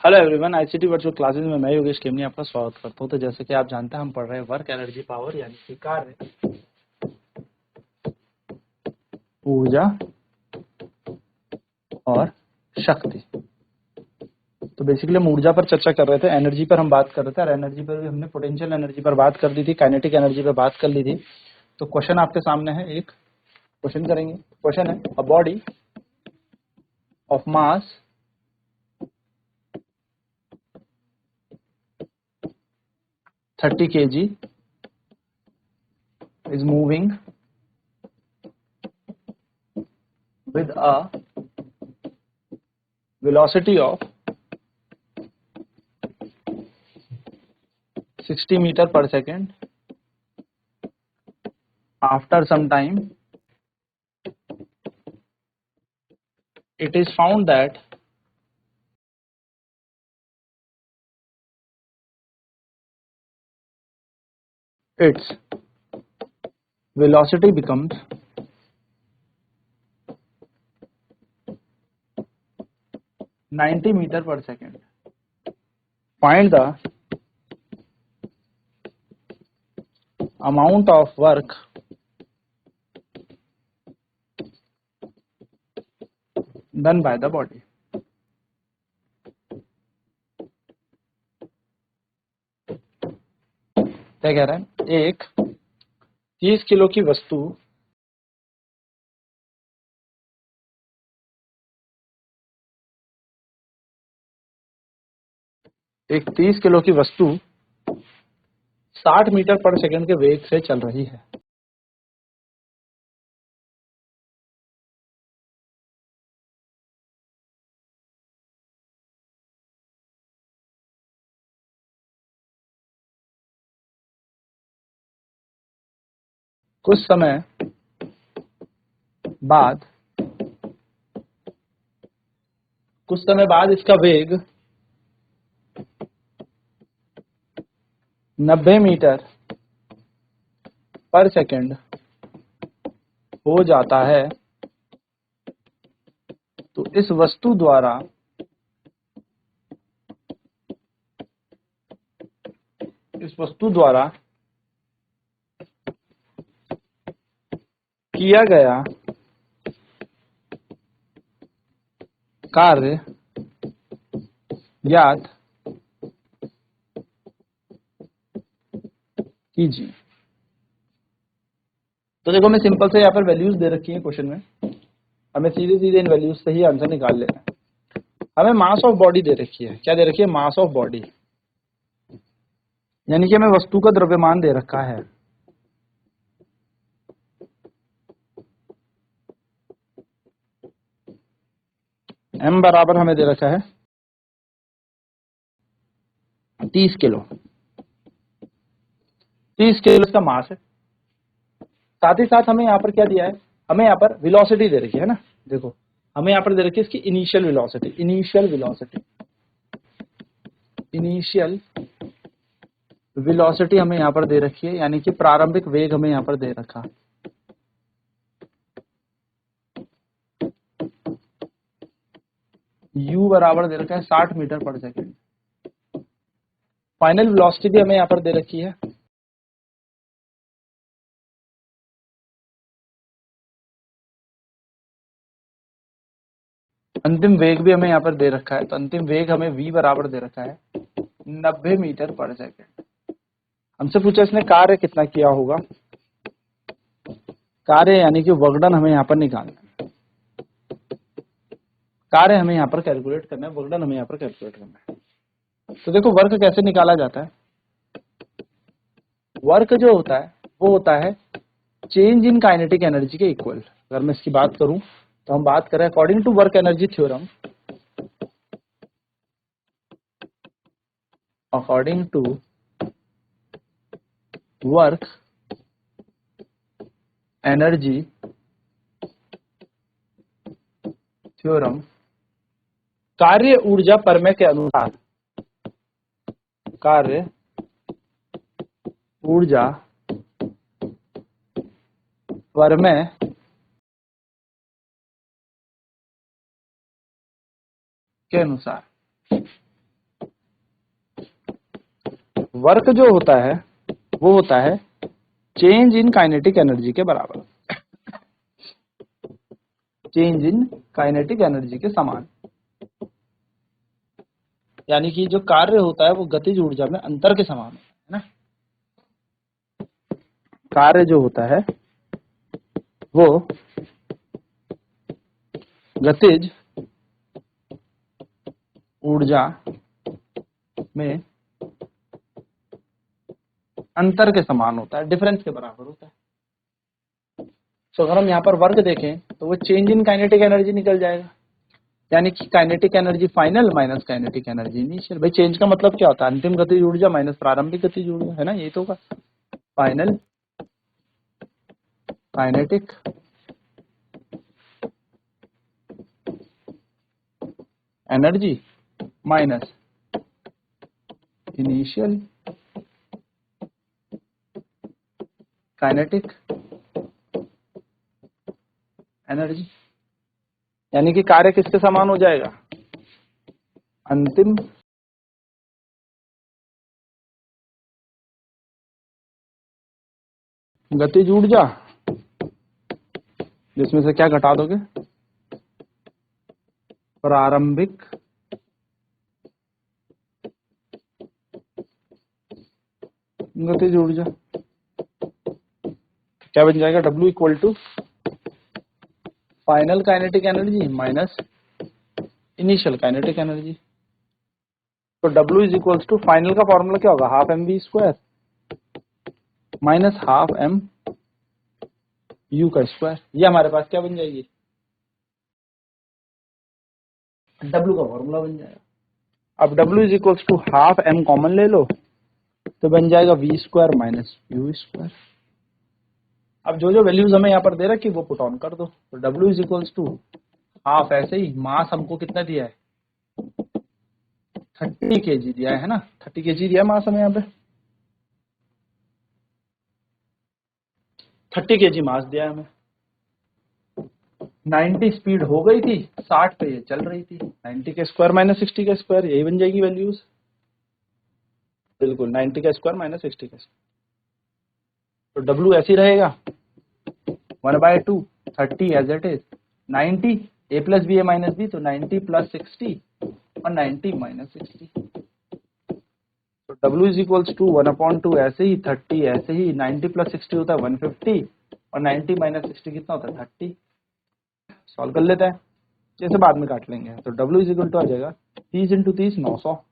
Hello everyone, ICT virtual classes में मैं योगेश केमनी आपका स्वागत करता हूं। तो जैसे कि आप जानते हैं हम पढ़ रहे हैं वर्क एनर्जी पावर यानी कि कार्य, ऊर्जा और शक्ति। तो बेसिकली हम ऊर्जा पर चर्चा कर रहे थे, एनर्जी पर हम बात कर रहे थे और एनर्जी पर भी हमने पोटेंशियल एनर्जी पर बात कर दी थी, काइनेटिक एनर्जी पर बात कर ली थी। तो क्वेश्चन आपके सामने है, एक क्वेश्चन करेंगे। क्वेश्चन है, a body of mass 30 kg is moving with a velocity of 60 meter per second. After some time, it is found that its velocity becomes 90 meter per second. Find the amount of work done by the body. क्या कह रहा है, एक 30 kilo की वस्तु एक 30 kilo की वस्तु 60 मीटर पर सेकंड के वेग से चल रही है। कुछ समय बाद इसका वेग 90 मीटर पर सेकंड हो जाता है। तो इस वस्तु द्वारा किया गया कार्य ज्ञात कीजिए। तो देखो, मैं सिंपल से यहाँ पर वैल्यूज दे रखी है क्वेश्चन में, हमें सीधे इन वैल्यूज से ही आंसर निकाल लेना है। हमें मास ऑफ बॉडी दे रखी है। क्या दे रखी है? मास ऑफ बॉडी, यानी कि हमें वस्तु का द्रव्यमान दे रखा है। m बराबर हमें दे रखा है 30 किलो। 30 किलो इसका मास है। साथ ही साथ हमें यहाँ पर क्या दिया है? हमें यहाँ पर वेलोसिटी दे रखी है ना। देखो, हमें यहाँ पर दे रखी है इसकी इनिशियल वेलोसिटी हमें यहाँ पर दे रखी है, यानी कि प्रारंभिक वेग हमें यहाँ पर दे रखा। u बराबर दे रखा है 60 metre per second. Final velocity भी हमें यहाँ पर दे रखी है। अंतिम वेग भी हमें यहाँ पर दे रखा है। तो अंतिम वेग हमें v बराबर दे रखा है 90 मीटर पर सेकंड। हमसे पूछा इसने कार्य कितना किया होगा। कार्य यानी कि वर्कडन हमें यहाँ पर निकालना है। कार्य हमें यहाँ पर कैलकुलेट करना है, वर्कडन हमें यहाँ पर कैलकुलेट करना है। तो देखो, वर्क कैसे निकाला जाता है। वर्क जो होता है वो होता है चेंज इन काइनेटिक एनर्जी के इक्वल। अगर मैं इसकी बात करूं तो हम बात करें according to work energy theorem, according to work energy theorem, कार्य ऊर्जा प्रमेय के अनुसार, कार्य ऊर्जा प्रमेय के अनुसार वर्क जो होता है वो होता है चेंज इन काइनेटिक एनर्जी के बराबर, चेंज इन काइनेटिक एनर्जी के समान। यानी कि जो कार्य होता है वो गतिज ऊर्जा में अंतर के समान है ना। कार्य जो होता है वो गतिज ऊर्जा में अंतर के समान होता है, डिफरेंस के बराबर होता है। तो अगर हम यहाँ पर वर्क देखें तो वो चेंज इन काइनेटिक एनर्जी निकल जाएगा, यानी कि kinetic energy final minus kinetic energy initial. भाई चेंज का मतलब क्या होता है? अंतिम गतिज ऊर्जा माइनस प्रारंभिक गतिज ऊर्जा, है ना, यही तो होगा। Final kinetic energy minus initial kinetic energy. यानी कि कार्य किसके समान हो जाएगा? अंतिम गतिज ऊर्जा, जिसमें से क्या घटा दोगे? प्रारंभिक गतिज ऊर्जा। क्या बन जाएगा? W equal to final kinetic energy minus initial kinetic energy. तो W is equals to, final का फॉर्मूला क्या होगा? Half m v square minus half m u का स्क्वायर। ये हमारे पास क्या बन जाएगी? W का फॉर्मूला बन जाएगा। अब W is equals to half m common ले लो तो बन जाएगा v square minus u square. अब जो जो वैल्यूज हमें यहाँ पर दे रखी वो पुट ऑन कर दो। तो W is equals to half, ऐसे ही मास हमको कितना दिया है? 30 kg दिया है ना, 30 kg दिया मास हमें यहाँ पे, 30 kg मास दिया है हमें। 90 स्पीड हो गई थी, 60 पे ये चल रही थी। 90 के स्क्वायर माइनस 60 का स्क्वायर, यही बन जाएगी वैल्यूज। बिल्कुल 90 का स्क्वायर माइनस 60 का स्क्वायर। तो W ऐसे ही रहेगा 1/2 30 as it is 90 a plus b a minus b, तो 90 प्लस 60 और 90 माइनस 60। तो W इज इक्वल्स टू 1/2 ऐसे ही, 30 ऐसे ही, 90 प्लस 60 होता है 150 और 90 माइनस 60 कितना होता है? 30। सॉल्व कर लेते हैं, जैसे बाद में काट लेंगे। तो W इज इक्वल टू आ जाएगा 30 इंटू 30 900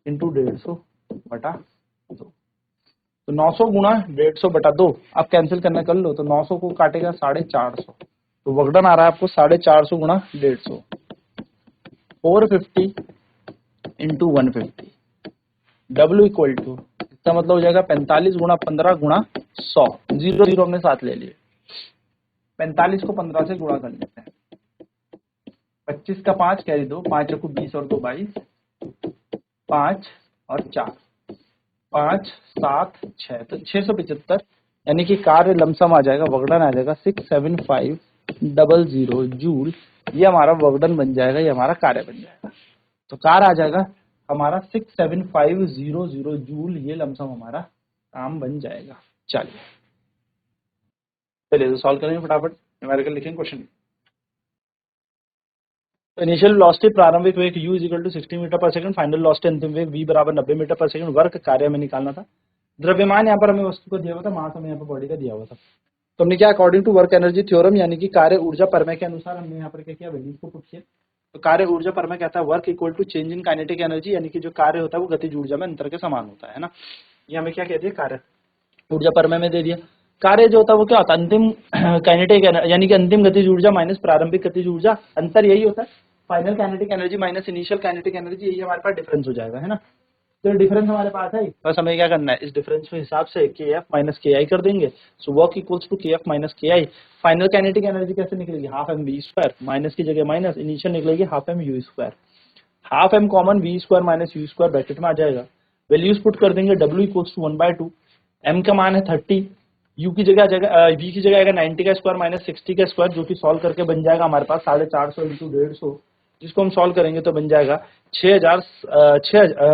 इंटू 150 बटा 2। तो 900 गुणा 150 बटा 2 आप कैंसिल करना कर लो, तो 900 को काटेगा 450, तो वर्कडन आ रहा है आपको 450 गुणा 150, 450 इंटू 150। W इक्वल टू, इसका मतलब हो जाएगा 45 गुणा 15 गुणा 100, 0 0 हमने साथ ले लिए। 45 को 15 से गुणा कर लेते हैं, 25 का 5 कैरी 2, 5 को 20 और 2 22, 5 और 4, 5 7 6, तो 675, यानी कि कार्य लमसम आ जाएगा, वर्कडन आ जाएगा 67500 जूल। ये हमारा वर्कडन बन जाएगा, ये हमारा कार्य बन जाएगा। तो कार्य आ जाएगा हमारा 67500 जूल, ये लमसम हमारा काम बन जाएगा। चलिए तो सॉल्व करेंगे फटाफट, न्यूमेरिकल लिखेंगे क्वेश्चन। तो इनिशियल वेलोसिटी प्रारंभिक वेग u is equal to 60 metre per second, final velocity अंतिम वेग v बराबर 90 मीटर पर सेकंड। वर्क कार्य हमें निकालना था। द्रव्यमान यहाँ पर हमें वस्तु को दिया हुआ था, मास हमें यहाँ पर बॉडी का दिया हुआ था। तो हमने क्या, according to work energy theorem, यानी कि कार्य ऊर्जा प्रमेय के अनुसार हमने यहाँ पर क्या किया? वैल्यूज को पुट किया। तो कार्य ऊर्जा प्रमेय कहता है work equal to change in kinetic energy, यानी कि जो कार्य होता है वो गतिज ऊर्जा में अंतर के समान होता है ना। ये हमें क्या कह दिया? कार्य ऊर्जा प्रमेय में दे दिया। कार्य जो होता है वो क्या होता है? अंतिम काइनेटिक यानी कि अंतिम गतिज ऊर्जा माइनस प्रारंभिक गतिज ऊर्जा, अंतर यही होता है। Final kinetic energy minus initial kinetic energy, यही हमारे पास डिफरेंस हो जाएगा, है ना। तो डिफरेंस हमारे पास है, बस हमें क्या करना है? इस डिफरेंस के हिसाब से के एफ माइनस के आई कर देंगे। So work equals to K F minus K I. Final kinetic energy कैसे निकलेगी? Half m v square, minus की जगह माइनस, इनिशियल निकलेगी half m u square. Half m common, v square minus u square bracket में आ जाएगा। Values put कर देंगे, W इक्वल्स टू 1/2, एम का मान है 30, यू की जगह आ जाएगा, वी की जगह आएगा 90 का स्क्वायर माइनस 60 का स्क्वायर, जो कि सॉल्व करके बन जाएगा हमारे पास 450 इंटू 150, जिसको हम सॉल्व करेंगे तो बन जाएगा 6000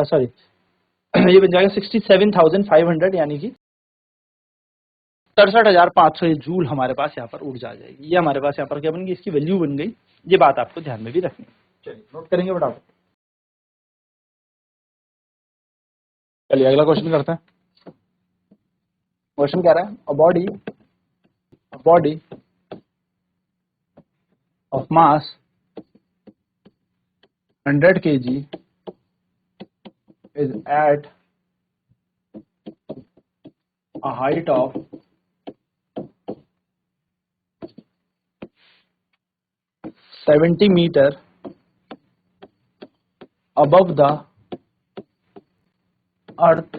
सॉरी ये बन जाएगा 67,500 यानी कि 67,500 जूल हमारे पास यहाँ पर ऊर्जा आ जाएगी। ये हमारे पास यहाँ पर क्या बन गई, इसकी वैल्यू बन गई। ये बात आपको ध्यान में भी रखनी है। चलिए नोट करेंगे फटाफट। चलिए अगला क्वेश्चन करते हैं। क्वेश्चन कह रहा है a body of mass 100 kg is at a height of 70 meter above the earth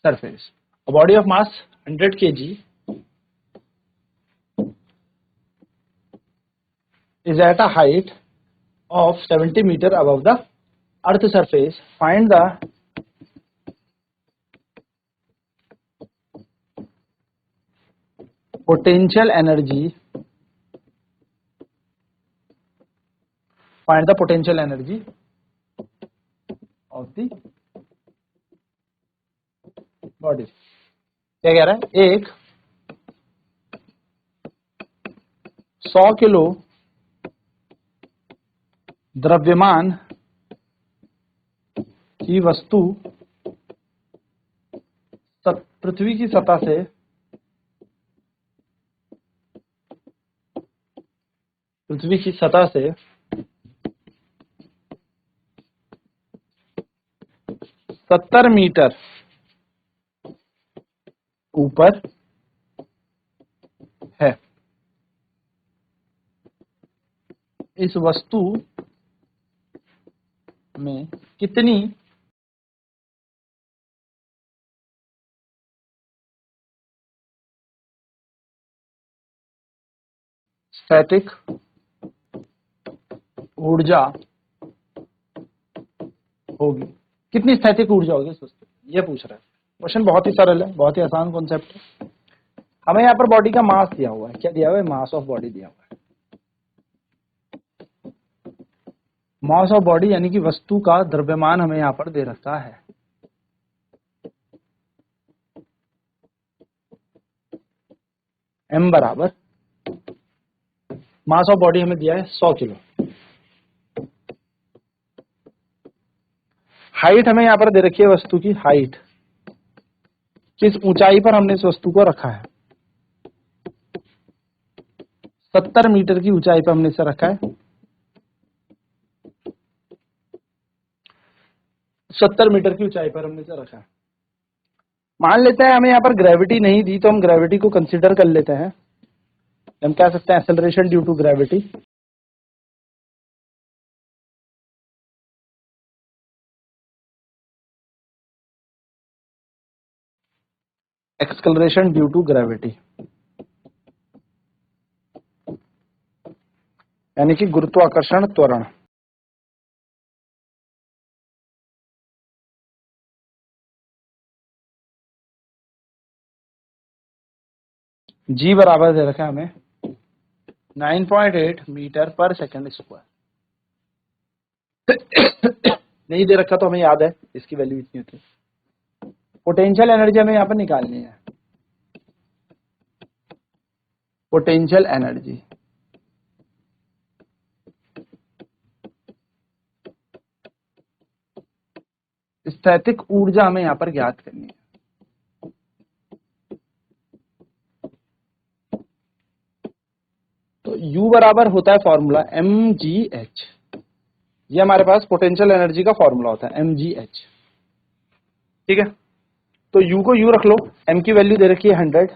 surface. A body of mass 100 kg is at a height of 70 meter above the earth surface. Find the potential energy. Find the potential energy of the body. क्या कह रहा है, एक 100 kilo द्रव्यमान की वस्तु पृथ्वी की सतह से 70 मीटर ऊपर है। इस वस्तु में कितनी स्थैतिक ऊर्जा होगी, कितनी स्थैतिक ऊर्जा होगी इस वस्तु, ये पूछ रहा है। क्वेश्चन बहुत ही सरल है, बहुत ही आसान कॉन्सेप्ट है। हमें यहाँ पर बॉडी का मास दिया हुआ है। क्या दिया हुआ है, मास ऑफ बॉडी दिया हुआ है। मास ऑफ बॉडी यानी कि वस्तु का द्रव्यमान हमें यहाँ पर दे रखा है। m बराबर मास ऑफ बॉडी हमें दिया है 100 किलो। हाइट हमें यहाँ पर दे रखी है, वस्तु की हाइट, किस ऊंचाई पर हमने इस वस्तु को रखा है। 70 मीटर की ऊंचाई पर हमने इसे रखा है। 70 मीटर की ऊंचाई पर हमने इसे रखा है। मान लेते हैं हमें यहाँ पर ग्रेविटी नहीं दी, तो हम ग्रेविटी को कंसीडर कर लेते हैं। हम कह सकते हैं acceleration due to gravity. Acceleration due to gravity यानी कि गुरुत्वाकर्षण त्वरण। जी बराबर दे रखा है हमें 9.8 मीटर पर सेकंड स्क्वायर। नहीं दे रखा तो हमें याद है इसकी वैल्यू इतनी होती है। पोटेंशियल एनर्जी हमें यहाँ पर निकालनी है। पोटेंशियल एनर्जी स्थैतिक ऊर्जा हमें यहाँ पर ज्ञात करनी है। तो U बराबर होता है फॉर्मूला mgh। ये हमारे पास पोटेंशियल एनर्जी का फॉर्मूला होता है mgh। ठीक है, तो U को U रख लो। m की वैल्यू दे रखी है 100,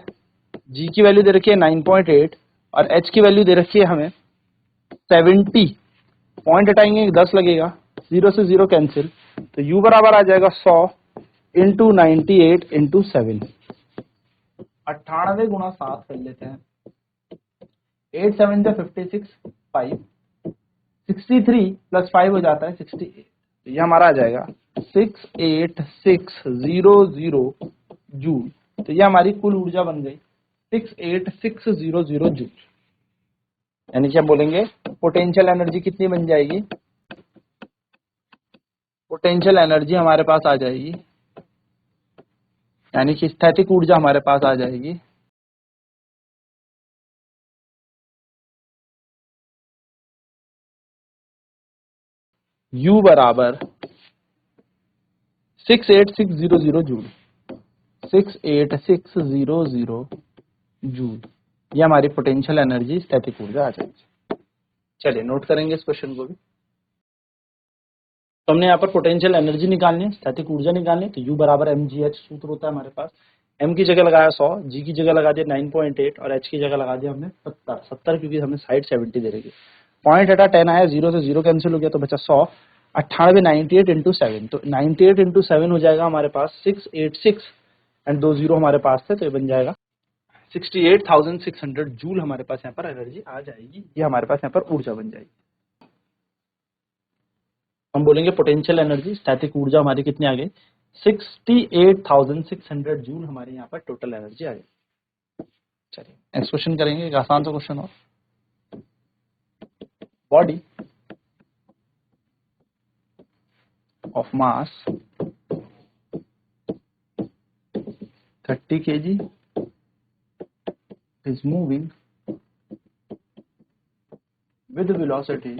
G की वैल्यू दे रखी है 9.8 और H की वैल्यू दे रखी है हमें 70। पॉइंट हटाएंगे 10 लगेगा, 0 से 0 कैंसिल, तो U बराबर आ जाएगा 100 इंटू 98 इंटू 7। 98 गुणा 7 कर लेते हैं। 8 7 से 56, 5 63 प्लस 5 हो जाता है 68। तो ये हमारा आ जाएगा 68600 जूल। तो ये हमारी कुल ऊर्जा बन गई 68600 जूल। यानी कि हम बोलेंगे पोटेंशियल एनर्जी कितनी बन जाएगी, पोटेंशियल एनर्जी हमारे पास आ जाएगी, यानी कि स्थैतिक ऊर्जा हमारे पास आ जाएगी U बराबर 68600 जूल, 68600 जूल। ये हमारी पोटेंशियल एनर्जी स्थैतिक ऊर्जा आ जाएगी। चलिए नोट करेंगे इस क्वेश्चन को भी। तो हमने यहाँ पर पोटेंशियल एनर्जी निकालनी है, स्थैतिक ऊर्जा निकालनी है, तो U बराबर mgh सूत्र होता है हमारे पास। m की जगह लगाया 100, g की जगह लगा दिया 9.8 और h की जगह लगा दिया हमने 70 क्योंकि हमें साइड 70 दे रही है। पॉइंट हटा 10 आया, 0 से 0 कैंसिल हो गया तो बचा 100। 98 98 इंटू 7, तो 98 इंटू 7 हो जाएगा हमारे पास 686 एंड 2 0 हमारे पास थे, तो ये बन जाएगा 68,600 जूल हमारे पास यहाँ पर एनर्जी आ जाएगी। ये हमारे पास यहाँ पर ऊर्जा बन जाएगी। हम बोलेंगे पोटेंशियल एनर्जी स्थैतिक ऊर्जा हमारी कितनी आ गई, 68,600 जूल हमारे यहाँ पर टोटल एनर्जी आ गई। चलिए नेक्स्ट क्वेश्चन करेंगे, एक आसान सा क्वेश्चन और। Body of mass 30 kg is moving with velocity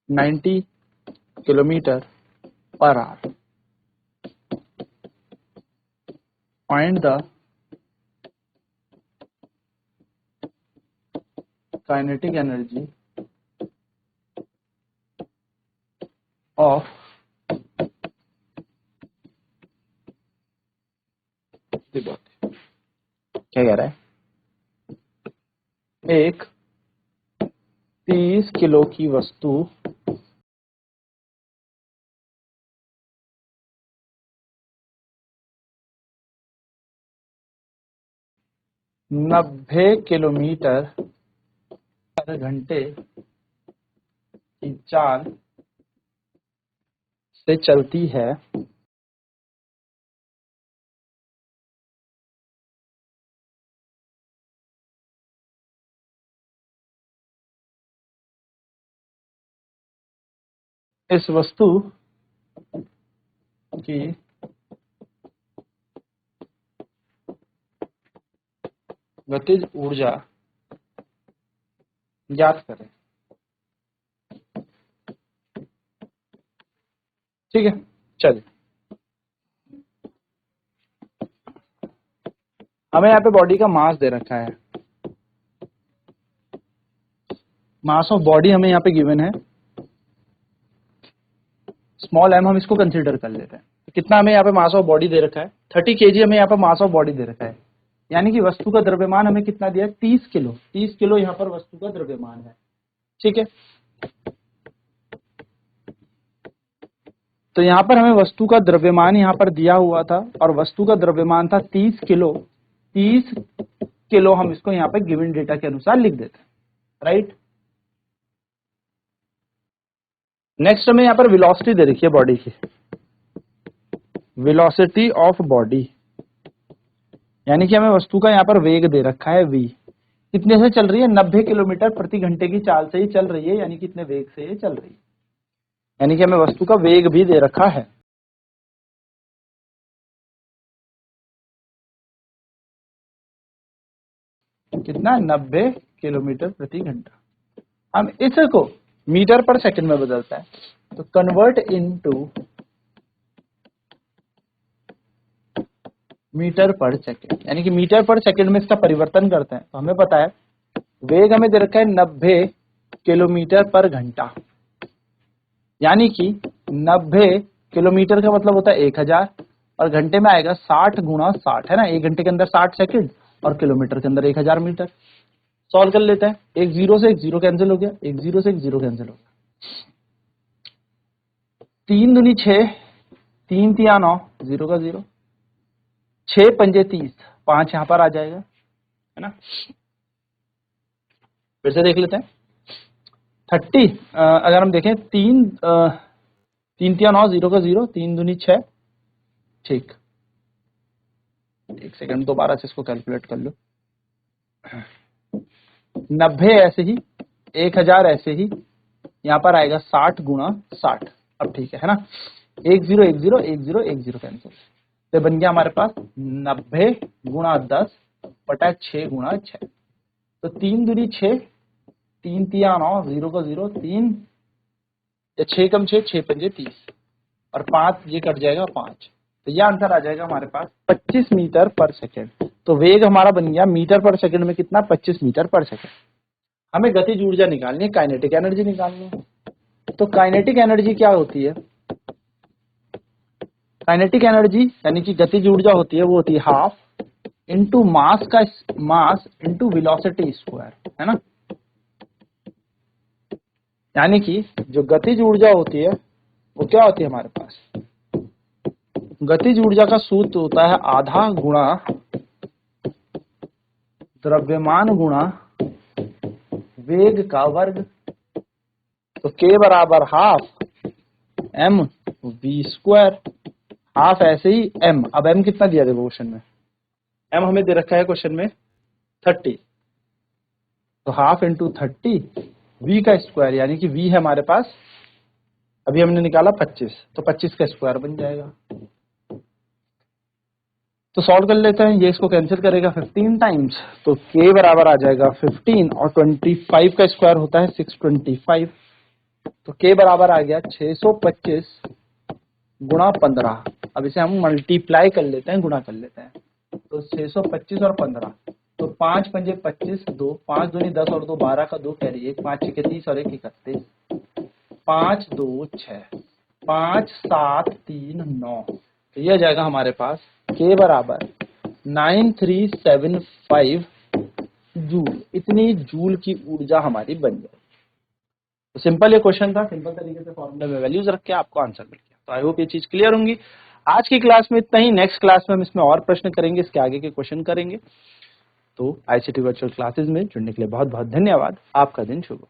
90 kilometer per hour. Find the kinetic energy of the body। क्या कह रहा है, एक 30 किलो की वस्तु 90 किलोमीटर पर घंटे की चाल से चलती है। इस वस्तु की गतिज ऊर्जा ज्ञात करें। ठीक है, चलिए हमें यहाँ पे बॉडी का मास दे रखा है, मास ऑफ बॉडी हमें यहाँ पे गिवन है, स्मॉल m हम इसको कंसीडर कर लेते हैं। तो कितना हमें यहाँ पे मास ऑफ बॉडी दे रखा है, 30 kg हमें यहाँ पे मास ऑफ बॉडी दे रखा है, यानी कि वस्तु का द्रव्यमान हमें कितना दिया है, 30 किलो। 30 किलो यहाँ पर वस्तु का द्रव्यमान है। ठीक है, तो यहाँ पर हमें वस्तु का द्रव्यमान यहाँ पर दिया हुआ था और वस्तु का द्रव्यमान था 30 किलो। 30 किलो हम इसको यहाँ पे गिवन डेटा के अनुसार लिख देते हैं, राइट। नेक्स्ट हमें यहाँ पर वेलोसिटी दे रखी है बॉडी की, वेलोसिटी ऑफ बॉडी, यानी कि हमें वस्तु का यहाँ पर वेग दे रखा है v। कितने से चल रही है, 90 किलोमीटर प्रति घंटे की चाल से ही चल रही है, यानी कितने वेग से ये चल रही है, यानी कि हमें वस्तु का वेग भी दे रखा है। कितना, 90 किलोमीटर प्रति घंटा। हम इसको मीटर पर सेकंड में बदलता है, तो convert into metre per second, यानी कि मीटर पर सेकंड में इसका परिवर्तन करते हैं। तो हमें पता है वेग हमें दे रखा है 90 किलोमीटर पर घंटा, यानी कि 90 किलोमीटर का मतलब होता है 1000 और घंटे में आएगा 60 गुणा 60, है ना। 1 घंटे के अंदर 60 सेकंड और किलोमीटर के अंदर 1000 मीटर। सॉल्व कर लेते हैं, एक जीरो से एक जीरो कैंसिल हो गया, एक जीरो से एक जीरो कैंसिल हो गया, 3 दूनी 6, 3 तिया 9, जीरो का जीरो, 6 पंजे 30, 5 यहाँ पर आ जाएगा, है ना। फिर से देख लेते हैं 30, अगर हम देखें 3 तिया 9, जीरो का जीरो, 3 दूनी 6, ठीक। एक सेकंड दोबारा से इसको कैलकुलेट कर लो, 90 ऐसे ही, 1000 ऐसे ही, यहाँ पर आएगा 60 गुणा 60। अब ठीक है ना, 10 10 10 10 कैंसिल, तो बन गया हमारे पास 90 गुणा 10 बटा 6 गुणा 6। तो 3 दूनी 6, 3 तिया 9, 0 का 0, 3 या 6 कम 6, 6 पंजे 30 और 5 ये कट जाएगा 5। तो ये आंसर आ जाएगा हमारे पास 25 मीटर पर सेकेंड। तो वेग हमारा बन गया मीटर पर सेकेंड में कितना, 25 मीटर पर सेकेंड। हमें गतिज ऊर्जा निकालनी है, काइनेटिक एनर्जी निकालनी है। तो काइनेटिक एनर्जी क्या होती है, काइनेटिक एनर्जी यानी कि गतिज ऊर्जा होती है, वो होती है हाफ इंटू मास का मास इंटू वेलोसिटी स्क्वायर, है ना। यानी कि जो गतिज ऊर्जा होती है वो क्या होती है हमारे पास, गतिज ऊर्जा का सूत्र होता है आधा गुणा द्रव्यमान गुणा वेग का वर्ग। तो k बराबर half m v square, half ऐसे ही m। अब m कितना दिया देखो क्वेश्चन में, m हमें दे रखा है क्वेश्चन में 30, तो हाफ इंटू 30 v का स्क्वायर, यानी कि v है हमारे पास, अभी हमने निकाला 25, तो 25 का स्क्वायर बन जाएगा। तो सॉल्व कर लेते हैं, ये इसको कैंसिल करेगा 15 टाइम्स, तो k बराबर आ जाएगा 15 और 25 का स्क्वायर होता है 625, तो k बराबर आ गया 625 गुणा 15। अब इसे हम मल्टीप्लाई कर लेते हैं, गुणा कर लेते हैं, तो 625 और 15, तो 5 पंजे 25, 2 5 दूनी 10 और 2 12 का 2 कैरी 1, 5 6 30 और 1 31, 5 2 6, 5 7 3 9। तो ये आ जाएगा हमारे पास k बराबर 9375 जूल, इतनी जूल की ऊर्जा हमारी बन जाएगी। तो सिंपल ये क्वेश्चन था, सिंपल तरीके से फॉर्मूले में वैल्यूज रख के आपको आंसर मिल गया। तो आई होप ये चीज क्लियर होंगी। आज की क्लास में इतना ही, नेक्स्ट क्लास में हम इसमें और प्रश्न करेंगे, इसके आगे के क्वेश्चन करेंगे। तो आईसीटी वर्चुअल क्लासेस में जुड़ने के लिए बहुत बहुत धन्यवाद। आपका दिन शुभ हो।